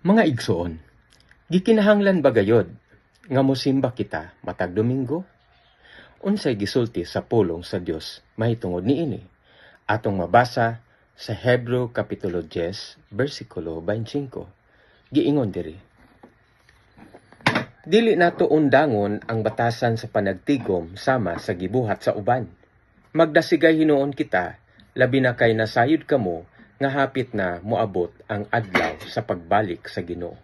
Mga igsoon, gikinahanglan ba gayod nga mosimba kita matag Domingo? Unsay gisulti sa pulong sa Dios mahitungod niini? Atong mabasa sa Hebreo Kapitulo 10, versikulo 25. Giingon diri: Dili nato undangon ang batasan sa panagtigom sama sa gibuhat sa uban. Magdasigay hinuon kita, labi na kay nasayod kamo nga hapit na moabot ang adlaw sa pagbalik sa Ginoo.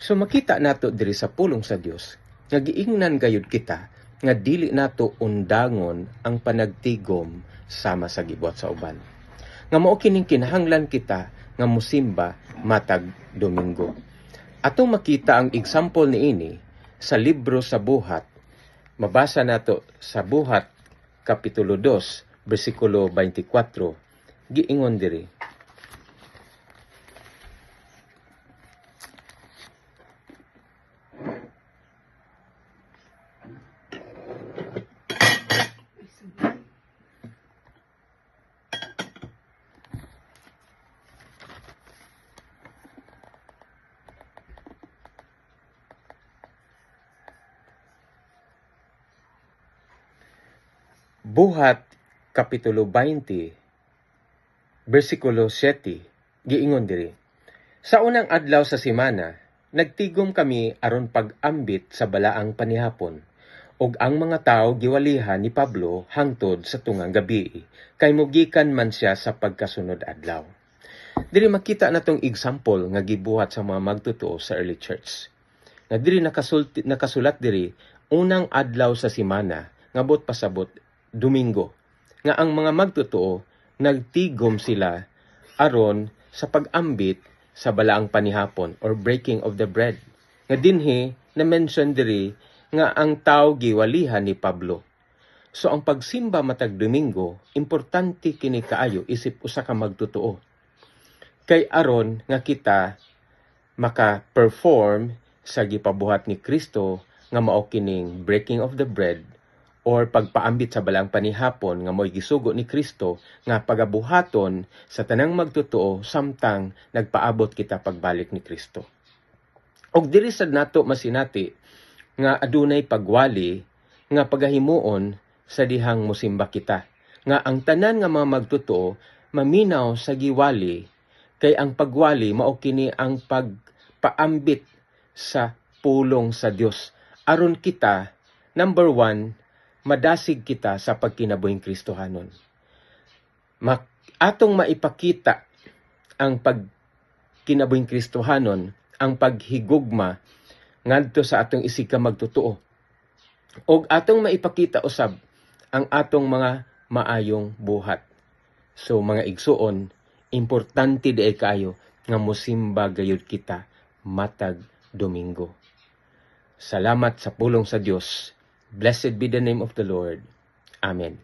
So makita nato diri sa pulong sa Dios nga giingnan gayud kita nga dili nato undangon ang panagtigom sama sa gibuhat sa uban. Nga mao kining kinahanglan kita nga mosimba matag Domingo. Atong makita ang example niini sa libro sa Buhat. Mabasa nato sa Buhat Kapitulo 2, versikulo 24. Giingon diri: Buhat Kapitulo 20, versikulo 7, giingon diri: Sa unang adlaw sa semana, nagtigom kami aron pag-ambit sa balaang panihapon, ug ang mga tawo giwalihan ni Pablo hangtod sa tungang gabi, kay mugikan man siya sa pagkasunod adlaw. Diri makita natong example nga gibuhat sa mga magtotoo sa early church. Nga diri nakasulat diri unang adlaw sa semana, nga bot pasabot Domingo, nga ang mga magtotoo nagtigom sila aron sa pag-ambit sa balaang panihapon or breaking of the bread. Nga dinhi na mention diri nga ang tawo giwalihan ni Pablo. So ang pagsimba matag Domingo, importante kini kaayo isip usa ka magtotoo. Kay aron nga kita maka-perform sa gipabuhat ni Kristo nga mao kining breaking of the bread or pagpaambit sa balang panihapon nga mo'y gisugo ni Kristo nga pagabuhaton sa tanang magtotoo samtang nagpaabot kita pagbalik ni Kristo. Og diri sad nato masinati nga adunay pagwali nga pagahimuon sa dihang mosimba kita, nga ang tanan nga mga magtotoo maminaw sa giwali, kay ang pagwali mao kini ang pagpaambit sa pulong sa Dios aron kita, number 1, madasig kita sa pagkinabuhing Kristohanon. Atong maipakita ang pagkinabuhing Kristohanon, ang paghigugma ngadto sa atong isig ka magtotoo. Og atong maipakita usab ang atong mga maayong buhat. So mga igsuon, importante diay kaayo nga mosimba gayud kita matag Domingo. Salamat sa pulong sa Dios. Blessed be the name of the Lord. Amen.